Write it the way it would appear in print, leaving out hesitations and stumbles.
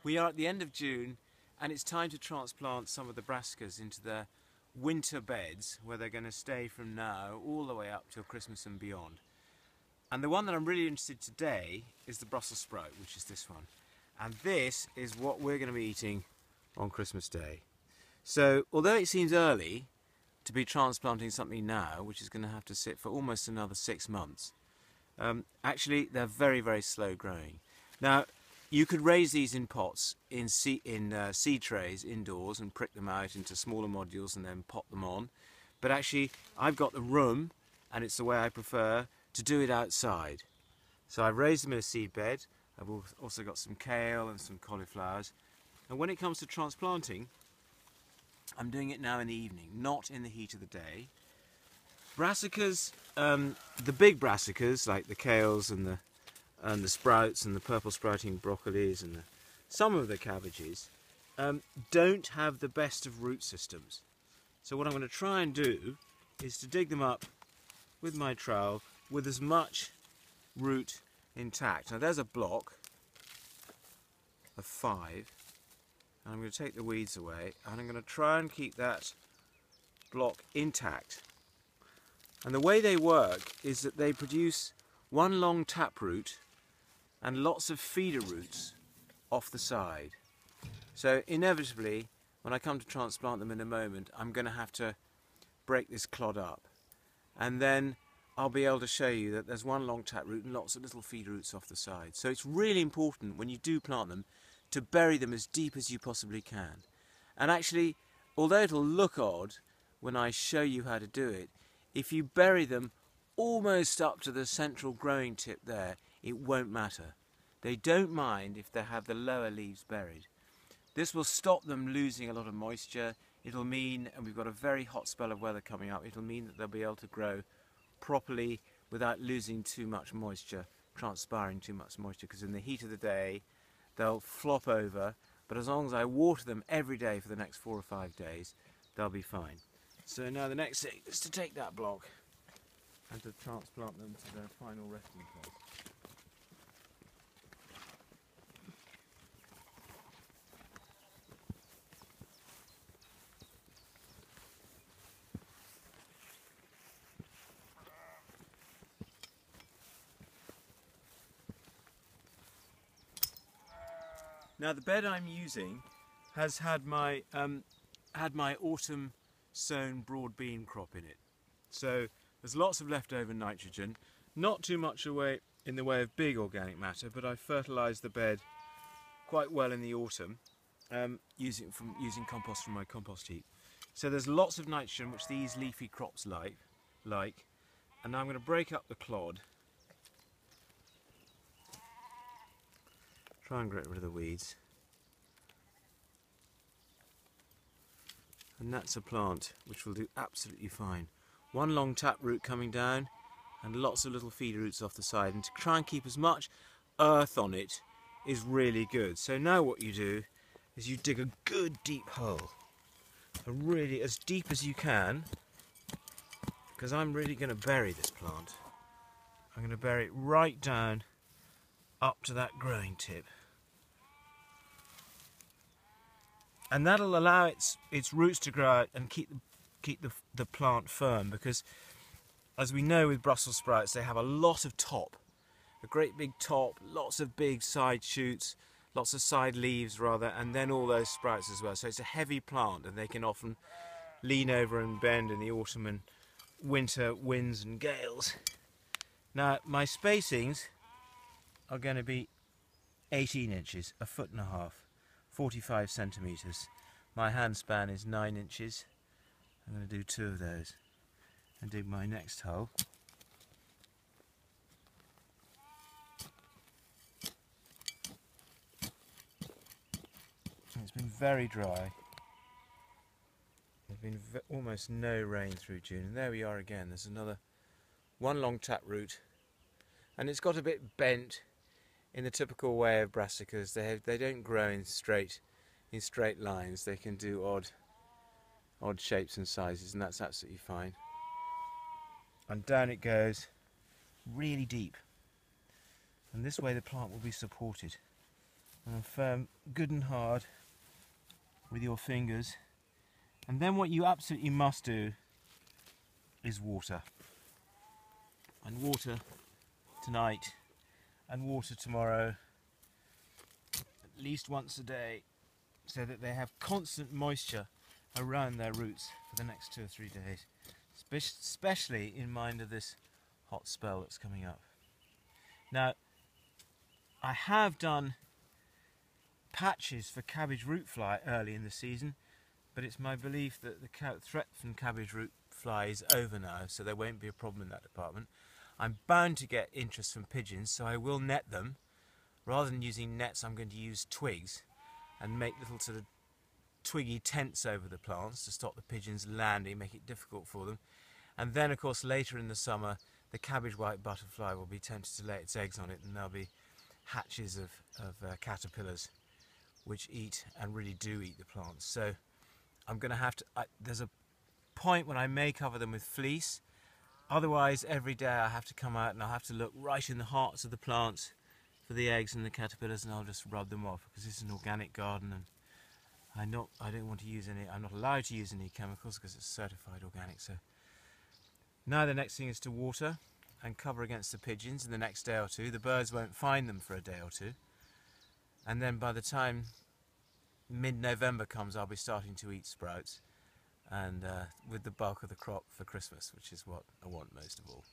We are at the end of June and it's time to transplant some of the brassicas into their winter beds where they're going to stay from now all the way up till Christmas and beyond. And the one that I'm really interested today is the Brussels sprout, which is this one. And this is what we're going to be eating on Christmas Day. So although it seems early to be transplanting something now, which is going to have to sit for almost another 6 months, actually they're very, very slow growing. Now, you could raise these in pots, in seed trays indoors and prick them out into smaller modules and then pot them on. But actually, I've got the room, and it's the way I prefer, to do it outside. So I've raised them in a seed bed. I've also got some kale and some cauliflowers. And when it comes to transplanting, I'm doing it now in the evening, not in the heat of the day. Brassicas, the big brassicas like the kales and the sprouts and the purple sprouting broccolis and some of the cabbages don't have the best of root systems. So what I'm going to try and do is to dig them up with my trowel with as much root intact. Now there's a block of 5, and I'm going to take the weeds away and I'm going to try and keep that block intact. And the way they work is that they produce one long taproot and lots of feeder roots off the side. So inevitably, when I come to transplant them in a moment, I'm going to have to break this clod up. And then I'll be able to show you that there's one long taproot and lots of little feeder roots off the side. So it's really important when you do plant them to bury them as deep as you possibly can. And actually, although it'll look odd when I show you how to do it, if you bury them almost up to the central growing tip there, it won't matter. They don't mind if they have the lower leaves buried. This will stop them losing a lot of moisture. It'll mean, and we've got a very hot spell of weather coming up, it'll mean that they'll be able to grow properly without losing too much moisture, transpiring too much moisture, because in the heat of the day they'll flop over, but as long as I water them every day for the next 4 or 5 days, they'll be fine. So now the next thing is to take that block and to transplant them to their final resting place. Now the bed I'm using has had my autumn sown broad bean crop in it. So there's lots of leftover nitrogen, not too much away in the way of big organic matter, but I fertilised the bed quite well in the autumn using compost from my compost heap. So there's lots of nitrogen which these leafy crops like, and now I'm going to break up the clod. Try and get rid of the weeds. And that's a plant which will do absolutely fine. One long taproot coming down and lots of little feeder roots off the side, and to try and keep as much earth on it is really good. So now what you do is you dig a good deep hole, really as deep as you can, because I'm really going to bury this plant. I'm going to bury it right down up to that growing tip. And that'll allow its roots to grow out and keep the plant firm, because as we know with Brussels sprouts, they have a lot of top, a great big top, lots of big side shoots, lots of side leaves rather, and then all those sprouts as well. So it's a heavy plant, and they can often lean over and bend in the autumn and winter winds and gales. Now my spacings are going to be 18 inches, 1.5 feet, 45 centimetres. My hand span is 9 inches. I'm going to do 2 of those and dig my next hole. It's been very dry. There's been almost no rain through June, and there we are again. There's another one long taproot, and it's got a bit bent in the typical way of brassicas. They don't grow in straight lines. They can do odd shapes and sizes, and that's absolutely fine. And down it goes, really deep. And this way the plant will be supported. and firm good and hard with your fingers. And then what you absolutely must do is water. And water tonight and water tomorrow, at least once a day, so that they have constant moisture around their roots for the next 2 or 3 days, especially in mind of this hot spell that's coming up. Now, I have done patches for cabbage root fly early in the season, but it's my belief that the threat from cabbage root fly is over now, so there won't be a problem in that department. I'm bound to get interest from pigeons, so I will net them. Rather than using nets, I'm going to use twigs and make little sort of twiggy tents over the plants to stop the pigeons landing, make it difficult for them. And then, of course, later in the summer, the cabbage white butterfly will be tempted to lay its eggs on it, and there'll be hatches of caterpillars which eat and really do eat the plants. So I'm going to have to, there's a point when I may cover them with fleece. Otherwise, every day I have to come out and I'll have to look right in the hearts of the plants for the eggs and the caterpillars, and I'll just rub them off, because this is an organic garden and I don't want to use any, I'm not allowed to use any chemicals because it's certified organic. So now the next thing is to water and cover against the pigeons in the next day or two. The birds won't find them for a day or two. And then by the time mid-November comes, I'll be starting to eat sprouts, and with the bulk of the crop for Christmas, which is what I want most of all.